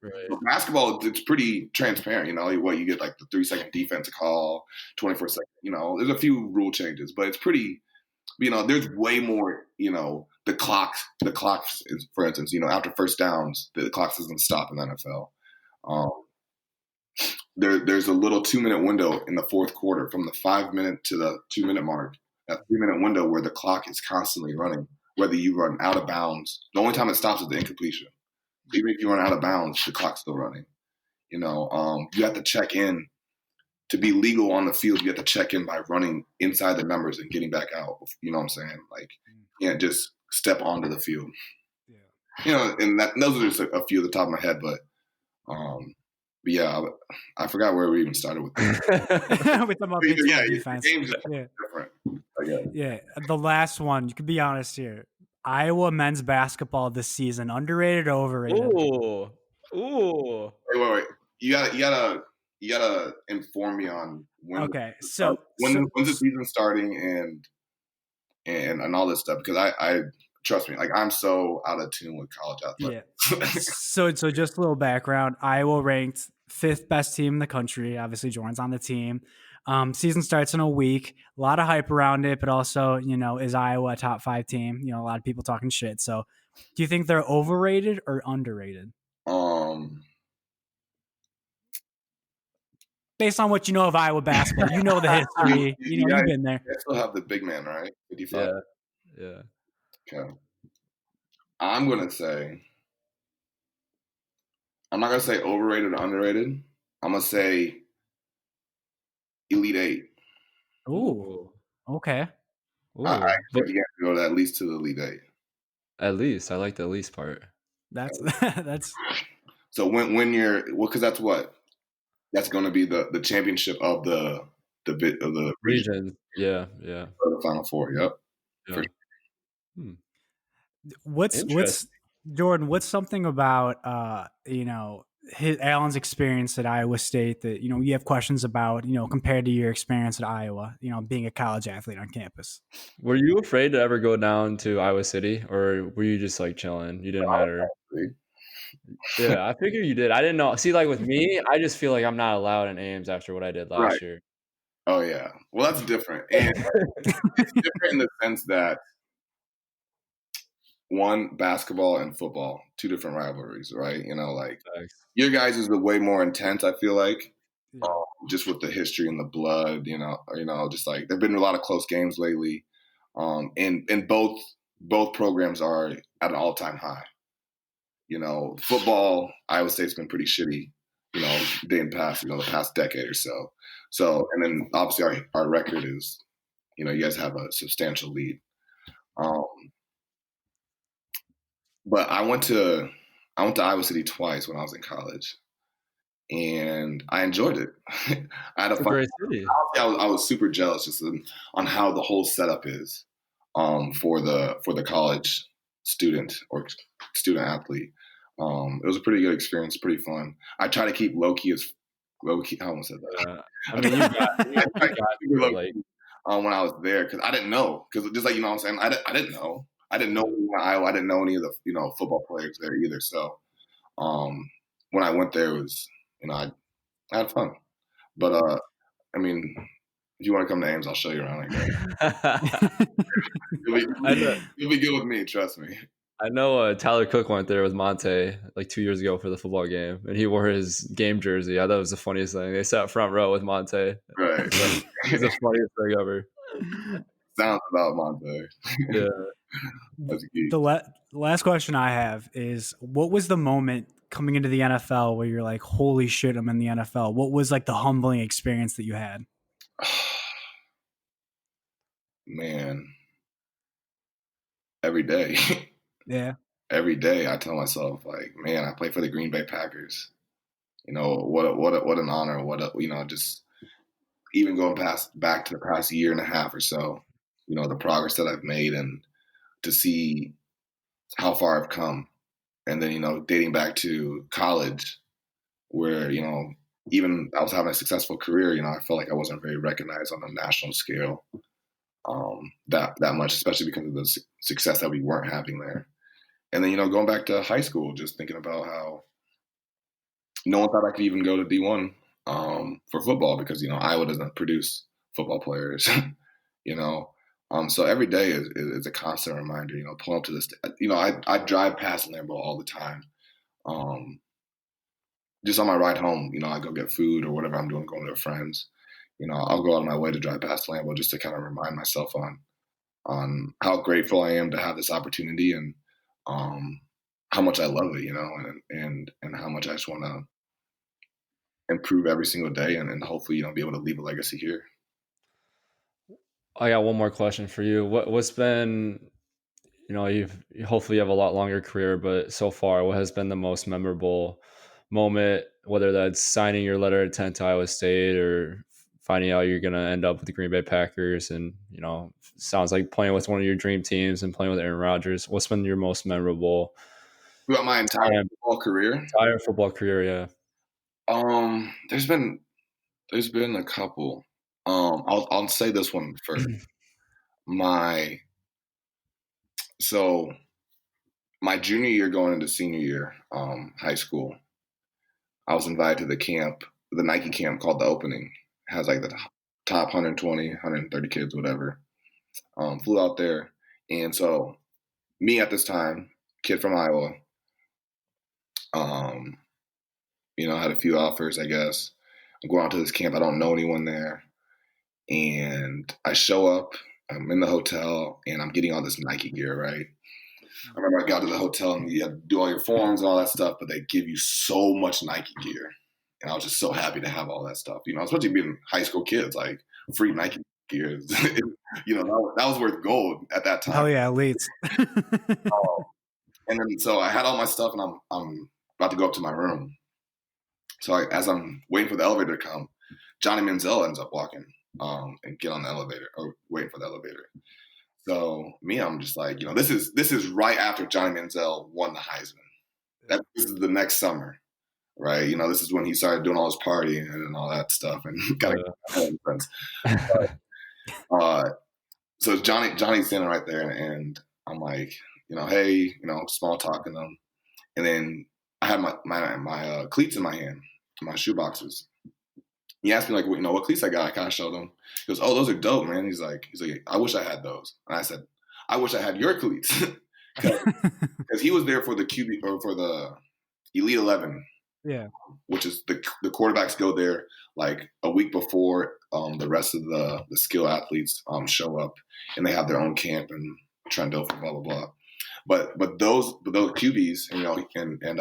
basketball. It's pretty transparent, what you get, like the 3-second defense call, 24-second, there's a few rule changes, but it's pretty, there's way more, the clock is, for instance, after first downs, the clock doesn't stop in the NFL. There's a little 2-minute window in the fourth quarter from the 5-minute to the 2-minute mark. That 3-minute window where the clock is constantly running, whether you run out of bounds. The only time it stops is the incompletion. Even if you run out of bounds, the clock's still running. You have to check in to be legal on the field. You have to check in by running inside the numbers and getting back out. You know what I'm saying? Like, you can't just step onto the field. Yeah. And those are just a few at the top of my head, but yeah, I forgot where we even started with that. With the Big 12 defense. The game's different. Yeah, the last one. You can be honest here. Iowa men's basketball this season, underrated or overrated? Ooh. Wait. You gotta inform me on when. Okay, when's the season starting and all this stuff, because I trust me, like I'm so out of tune with college athletics. Yeah. So just a little background. Iowa ranked 5th best team in the country. Obviously, Jordan's on the team. Season starts in a week. A lot of hype around it, but also, is Iowa a top 5 team? A lot of people talking shit. So, do you think they're overrated or underrated? Based on what you know of Iowa basketball, you know the history. You've been there. They still have the big man, right? 55. Yeah. Okay. I'm not gonna say overrated or underrated. I'm gonna say Elite 8. Ooh. Okay. I expect you guys to go at least to the Elite 8. At least, I like the least part. That's. So when you're, because that's going to be the championship of the region. Yeah. Or the Final Four. Yep. Yeah. What's Jordan? What's something about Alan's experience at Iowa State that you have questions about compared to your experience at Iowa? Being a college athlete on campus. Were you afraid to ever go down to Iowa City, or were you just like chilling? You didn't matter. Yeah, I figured you did. I didn't know. See, like with me, I just feel like I'm not allowed in Ames after what I did last year. Oh yeah, well that's different, and it's different in the sense that one, basketball and football, 2 different rivalries, right? Like your guys is way more intense. I feel like, just with the history and the blood, just like there've been a lot of close games lately, and both programs are at an all-time high. Football, Iowa State's been pretty shitty, the past decade or so. So, and then obviously our record is, you guys have a substantial lead. But I went to Iowa City twice when I was in college, and I enjoyed it. I had a fun. Great city. I was super jealous just on how the whole setup is, for the college student or student athlete. It was a pretty good experience, pretty fun. I try to keep low key. I almost said that. I mean, you got like when I was there, because I didn't know, because just like what I'm saying, I didn't know. I didn't know Iowa. I didn't know any of the football players there either. So when I went there, it was I had fun. But I mean, if you want to come to Ames, I'll show you around. You'll be good with me. Trust me. I know Tyler Cook went there with Monte like 2 years ago for the football game, and he wore his game jersey. I thought it was the funniest thing. They sat front row with Monte. Right. It's the funniest thing ever. Sounds about Monte. Yeah. The last question I have is, what was the moment coming into the NFL where you're like, holy shit, I'm in the NFL? What was like the humbling experience that you had? Man, every day. Yeah. Every day I tell myself, like, man, I play for the Green Bay Packers. You know, what an honor. Just even going back to the past year and a half or so, you know, the progress that I've made and to see how far I've come. And then, you know, dating back to college where, you know, even I was having a successful career, you know, I felt like I wasn't very recognized on a national scale that much, especially because of the success that we weren't having there. And then, you know, going back to high school, just thinking about how no one thought I could even go to D1 for football because, you know, Iowa doesn't produce football players, you know. So every day is a constant reminder, you know, pulling up to this. You know, I drive past Lambeau all the time. Just on my ride home, you know, I go get food or whatever I'm doing, going to friends. You know, I'll go out of my way to drive past Lambeau just to kind of remind myself on how grateful I am to have this opportunity and how much I love it, you know, and how much I just want to improve every single day and hopefully, you know, be able to leave a legacy here. I got one more question for you. What's been, you know, hopefully you have a lot longer career, but so far, what has been the most memorable moment, whether that's signing your letter of intent to Iowa State or finding out you're going to end up with the Green Bay Packers and, you know, sounds like playing with one of your dream teams and playing with Aaron Rodgers. What's been your most memorable Throughout my entire football career? Entire football career, yeah. There's been a couple. I'll say this one first. My junior year going into senior year, high school, I was invited to the Nike camp called The Opening. It has like the top 120, 130 kids, whatever. Flew out there. And so me at this time, kid from Iowa, you know, I had a few offers, I guess. I'm going out to this camp. I don't know anyone there. And I show up, I'm in the hotel, and I'm getting all this Nike gear, right? I remember I got to the hotel, and you had to do all your forms and all that stuff, but they give you so much Nike gear. And I was just so happy to have all that stuff. You know, especially being high school kids, like free Nike gear. You know, that was worth gold at that time. Oh, yeah, elites. And then so I had all my stuff, and I'm about to go up to my room. So as I'm waiting for the elevator to come, Johnny Manziel ends up walking and get on the elevator or waiting for the elevator. So me, I'm just like, you know, this is right after Johnny Manziel won the Heisman. This is the next summer, right? You know, this is when he started doing all his partying and all that stuff and kind of friends. So Johnny's standing right there, and I'm like, you know, hey, you know, small talking to him, and then I had my cleats in my hand, my shoe boxes. He asked me like, you know, what cleats I got. I kind of showed him. He goes, "Oh, those are dope, man." He's like, "I wish I had those." And I said, "I wish I had your cleats," because he was there for the QB or for the Elite 11. Yeah, which is the quarterbacks go there like a week before the rest of the skill athletes show up, and they have their own camp and try and do for blah blah blah. But those QBs, you know, and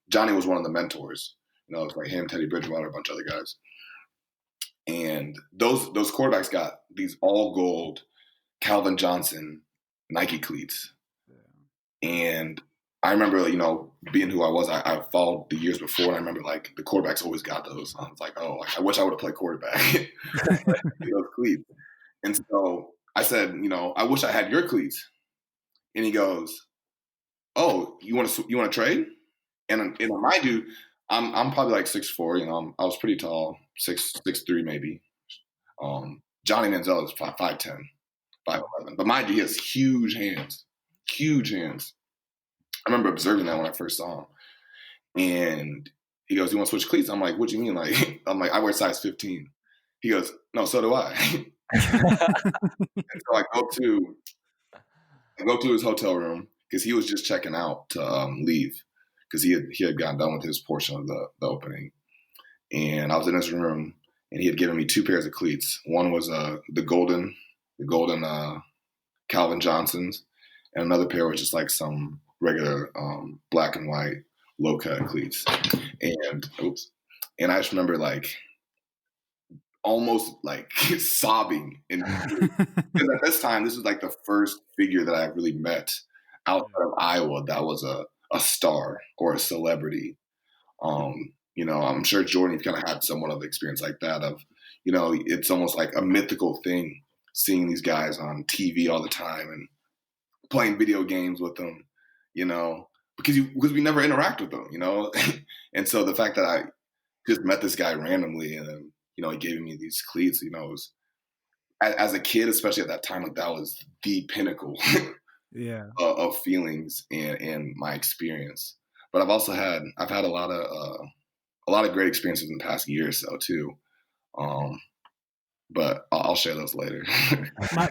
Johnny was one of the mentors. You know, it's like him, Teddy Bridgewater, a bunch of other guys. And those quarterbacks got these all gold Calvin Johnson Nike cleats. Yeah. And I remember, you know, being who I was, I followed the years before, and I remember like the quarterbacks always got those. I was like, oh, like, I wish I would have played quarterback. Those cleats. And so I said, you know, I wish I had your cleats. And he goes, "Oh, you want to trade?" And mind you, I'm probably like 6'4", you know, I was pretty tall, 6'3" maybe. Johnny Manziel is 5'10", 5'11", but mind you, he has huge hands. I remember observing that when I first saw him. And he goes, "You want to switch cleats?" I'm like, "What do you mean?" Like, I'm like, "I wear size 15." He goes, "No, so do I." And so I go to his hotel room because he was just checking out to leave because he had gotten done with his portion of the opening. And I was in his room, and he had given me 2 pairs of cleats. One was the golden Calvin Johnsons, and another pair was just like some regular black and white low cut cleats. And I just remember like almost like sobbing, and because at this time this was like the first figure that I really met outside of Iowa that was a star or a celebrity. I'm sure Jordan, you've kind of had somewhat of the experience like that of, it's almost like a mythical thing seeing these guys on TV all the time and playing video games with them, because we never interact with them, and so the fact that I just met this guy randomly and then, he gave me these cleats, it was, as a kid, especially at that time, like that was the pinnacle of feelings and my experience. But I've had a lot of great experiences in the past year or so too. But I'll share those later.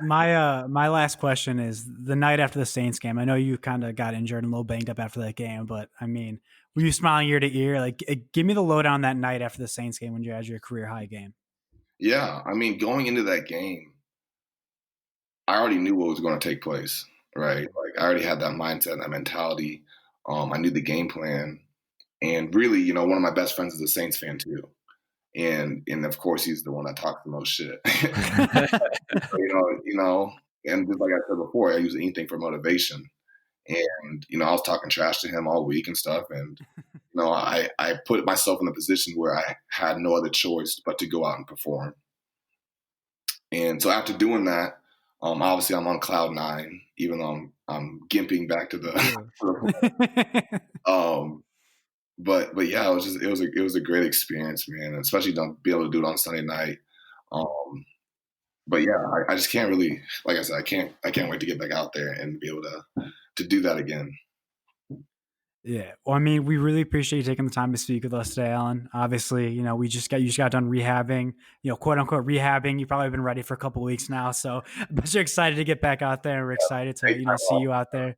my last question is the night after the Saints game. I know you kind of got injured and a little banged up after that game, but I mean, were you smiling ear to ear? Like, give me the lowdown that night after the Saints game when you had your career high game. Yeah, I mean, going into that game, I already knew what was going to take place, right? Like, I already had that mindset, that mentality. I knew the game plan, and really, one of my best friends is a Saints fan too. And of course he's the one that talks the most shit. So, and just like I said before, I use anything for motivation. And I was talking trash to him all week and stuff. And I put myself in a position where I had no other choice but to go out and perform. And so after doing that, obviously I'm on cloud 9, even though I'm gimping back to the But yeah, it was a great experience, man. Especially to be able to do it on Sunday night. But yeah, I just can't really, like I said, I can't wait to get back out there and be able to do that again. Yeah. Well, I mean, we really appreciate you taking the time to speak with us today, Alan. Obviously, you just got done rehabbing, quote unquote rehabbing. You've probably been ready for a couple of weeks now. So but you're excited to get back out there, and we're excited to, see you out there.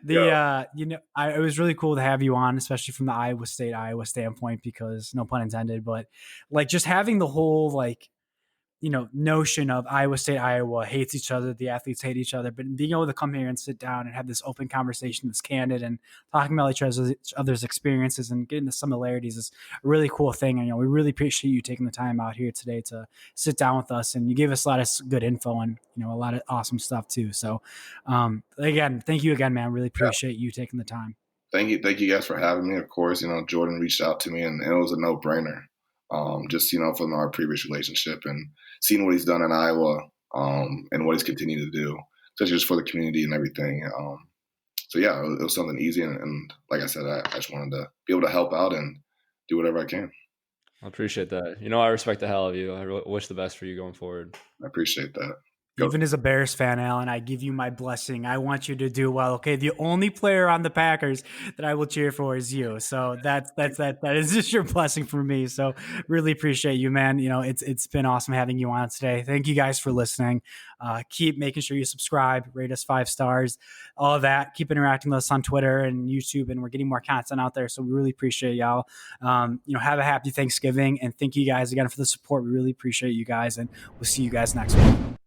It was really cool to have you on, especially from the Iowa standpoint, because no pun intended, but like just having the whole notion of Iowa State, Iowa hates each other. The athletes hate each other, but being able to come here and sit down and have this open conversation that's candid and talking about each other's experiences and getting the similarities is a really cool thing. And, we really appreciate you taking the time out here today to sit down with us, and you gave us a lot of good info and, a lot of awesome stuff too. So, again, thank you again, man. Really appreciate you taking the time. Thank you guys for having me. Of course, Jordan reached out to me and it was a no-brainer. Just, from our previous relationship and seeing what he's done in Iowa and what he's continued to do, especially just for the community and everything. So, yeah, it was something easy. And like I said, I just wanted to be able to help out and do whatever I can. I appreciate that. I respect the hell of you. I wish the best for you going forward. I appreciate that. Even as a Bears fan, Alan, I give you my blessing. I want you to do well. Okay, the only player on the Packers that I will cheer for is you. So that is just your blessing for me. So really appreciate you, man. It's been awesome having you on today. Thank you guys for listening. Keep making sure you subscribe, rate us 5 stars, all of that. Keep interacting with us on Twitter and YouTube, and we're getting more content out there. So we really appreciate y'all. Have a happy Thanksgiving, and thank you guys again for the support. We really appreciate you guys, and we'll see you guys next week.